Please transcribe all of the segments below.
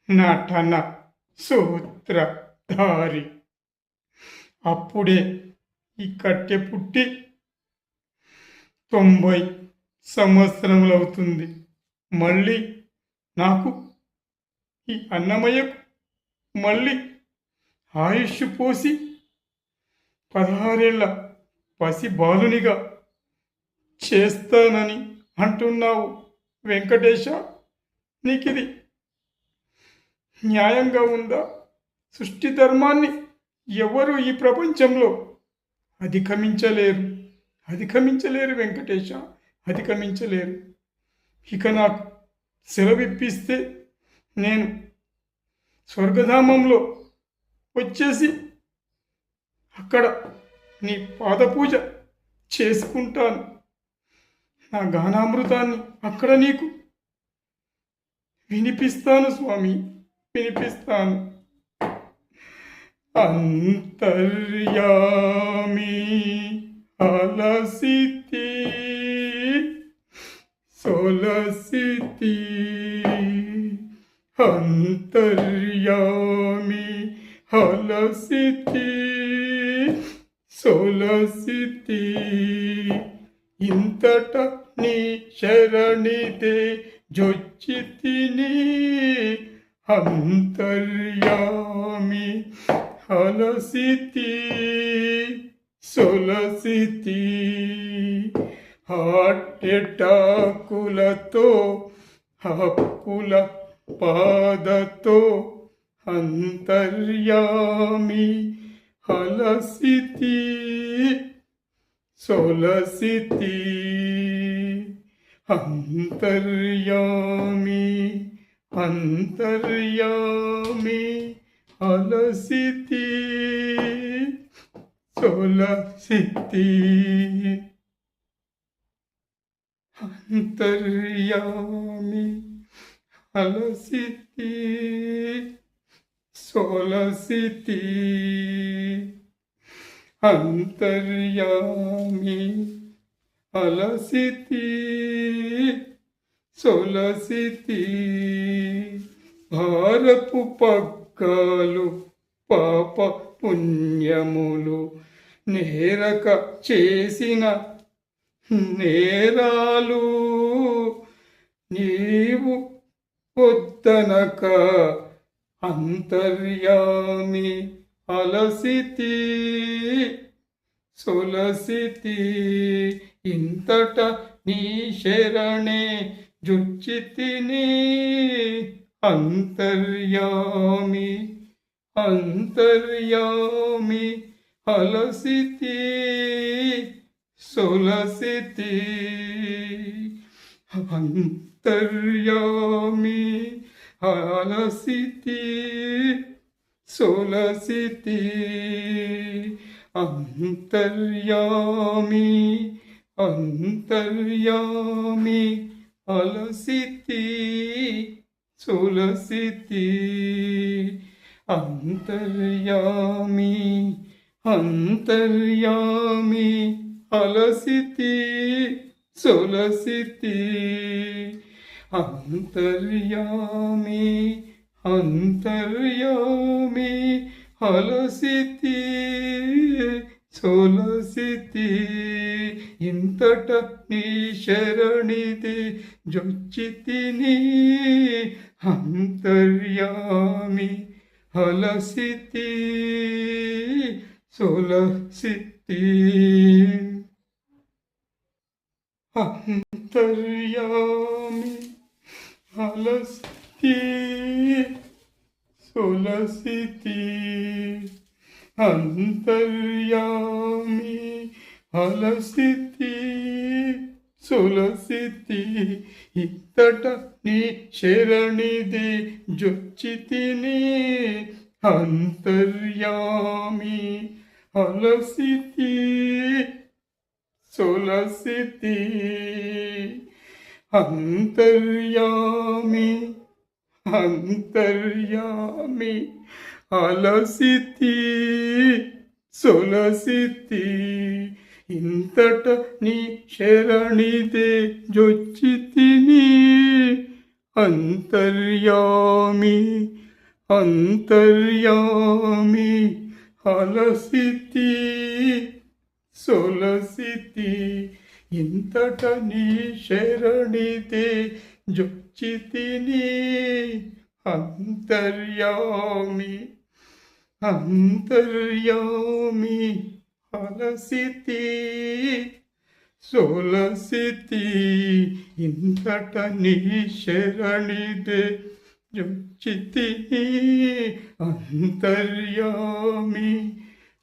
నటన సూత్రధారి. అప్పుడే ఈ కట్టె పుట్టి 90 సంవత్సరములవుతుంది. మళ్ళీ నాకు ఈ అన్నమయ్యకు మళ్ళీ ఆయుష్ పోసి 16 ఏళ్ల పసి బాలునిగా చేస్తానని అంటున్నావు వెంకటేశ. నీకిది న్యాయంగా ఉందా? సృష్టి ధర్మాన్ని ఎవరు ఈ ప్రపంచంలో అధిగమించలేరు వెంకటేశ, అధిగమించలేరు. ఇక నాకు సెలవిప్పిస్తే నేను స్వర్గధామంలో వచ్చేసి అక్కడ నీ పాదపూజ చేసుకుంటాను. నా గానామృతాన్ని అక్కడ నీకు వినిపిస్తాను స్వామి, వినిపిస్తాను. అంతర్యామి అలసితి సొలసితి, అంతర్యామి అలసితి సొలసితి, ఇంతట నీ శరణిదే జొచ్చితిని. అంతర్యామి అలసితి సొలసితి, హాటెటాకులతో అప్పుల పాదతో అంతర్యామి అలసితి సొలసితి, అంతర్యామి అంతర్యామి అలసితి సొలసితి, అంతర్యామి అలసితి సొలసితి, అంతర్యామి అలసితి సొలసితి, భారపు పగ్గాలు పాప పుణ్యములు నేరక చేసిన నేరాలు నీవు వద్దనక అంతర్యామి అలసితి సొలసితి, ఇంతట నీ శరణే జొచ్చితిని. అంతర్యామి అంతర్యామి అలసితి సొలసితి, అంతర్యామి అలసితి సొలసితి, అంతర్యామి అంతర్యామి అలసితి సొలసితి, అంతర్యామి అంతర్యామి అలసితి సొలసితి, అంతర్యామి అంతర్యామి అలసితి సొలసితి, ఇంతట నీ శరణిది జొచ్చితిని. అంతర్యామి అలసితి సొలసితి, అంతర్యామి అలసితి సొలసితి, అంతర్యామి అలసితి సొలసితి, ఇంతట నీ శరణిది జొచ్చితిని. అంతర్యామి అలసితి సొలసితి, అంతర్యామి అంతర్యామి అలసితి సొలసితి, ఇంతట నీ శరణిదే జొచ్చితిని. అంతర్యామి అంతర్యామి అలసితి సొలసితి ఇంతట నీ శరణితే జొచ్చితిని అంతర్యామి అంతర్యామి అలసితి సొలసితి ఇంతట నీ శరణితే జొచ్చితిని అంతర్యామి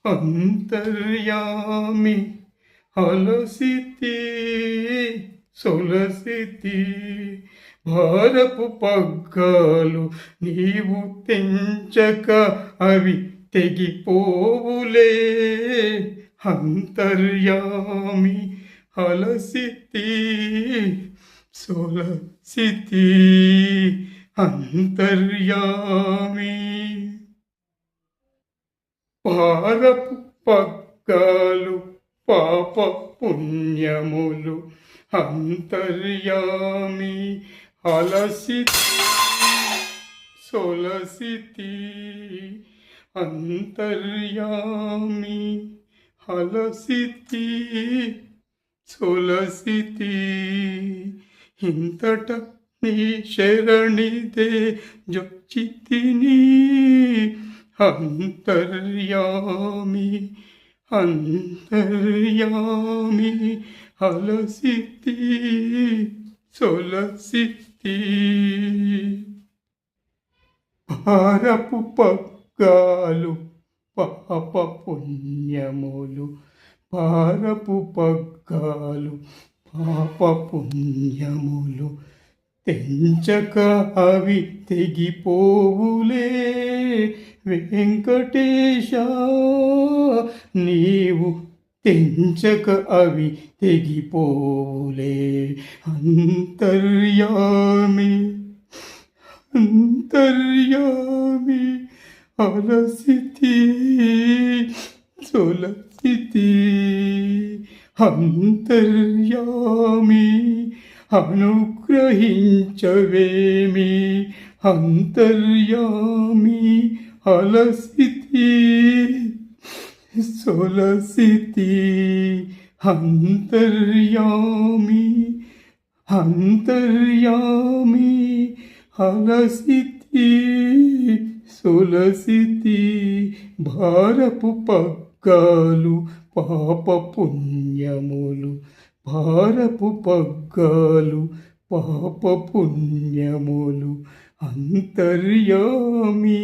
అంతర్యామి అలసితి సొలసితి భారపు పగ్గాలు నీవు తెంచక అవి తెగిపోవులే అంతర్యామి అలసితి సొలసితి అంతర్యామి భారపు పగ్గాలు పాప పుణ్యములు అంతర్యామి అలసితి సొలసితి అంతర్యామి అలసితి సొలసితి ఇంతట నీ శరణిదే జొచ్చితిని అంతర్యామి అంతర్యామి అలసితి సొలసితి భారపు పగ్గాలు పాప పుణ్యములు భారపు పగ్గాలు పాప పుణ్యములు తెంచక అవి తెగిపోవులే వెంకటేశ నీవు తెంచక అవి తెగిపోవులే అంతర్యామి అంతర్యామి అలసితి సొలసితి అంతర్యామి అనుగ్రహించవేమి అంతర్యామి అలసితి సొలసితి అంతర్యామి అంతర్యామి అలసితి సొలసితి భారపు పగ్గాలు పాప పుణ్యములు భారపు పగ్గాలు పాప పుణ్యములు అంతర్యామి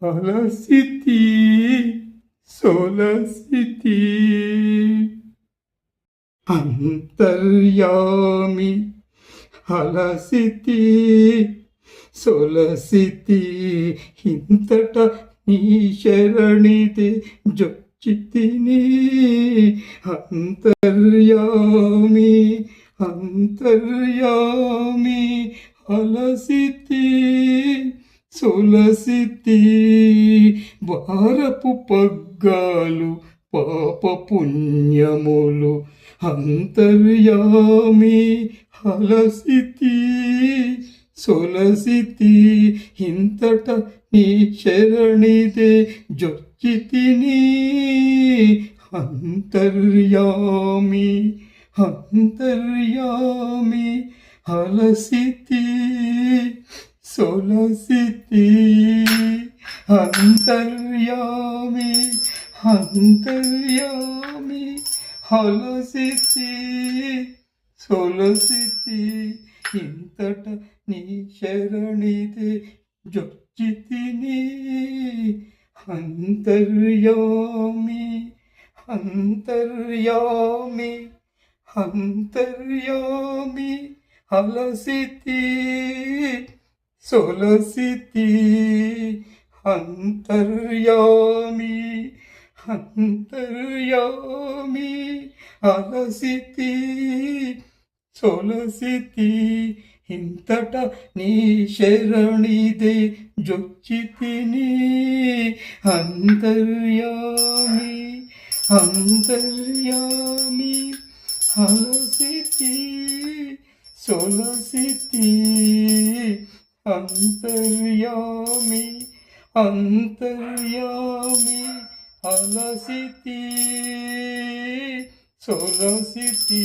అలసితి సొలసితి అంతర్యామి అలసితి సొలసితి ఇంతట నీ శరణిదే జొచ్చితిని అంతర్యామి అంతర్యామి అలసితి సొలసితి భారపు పగ్గాలు పాప పుణ్యములు అంతర్యామి అలసితి సొలసితి ఇంతట నీ శరణిదే జొచ్చితిని అంతర్యామి అంతర్యామి అలసితి సొలసితి అంతర్యామి అంతర్యామి అలసితి సొలసితి ఇంతట నీ శరణిదే జొచ్చితిని అంతర్యామి అంతర్యామి అంతర్యామి అలసితి సొలసితి అంతర్యామి అంతర్యామి అలసితి సొలసితి ఇంతట నీ శరణిదే జొచ్చితిని అంతర్యామి అంతర్యామి అలసితి సొలసితి అంతర్యామి అంతర్యామి అలసితి సొలసితి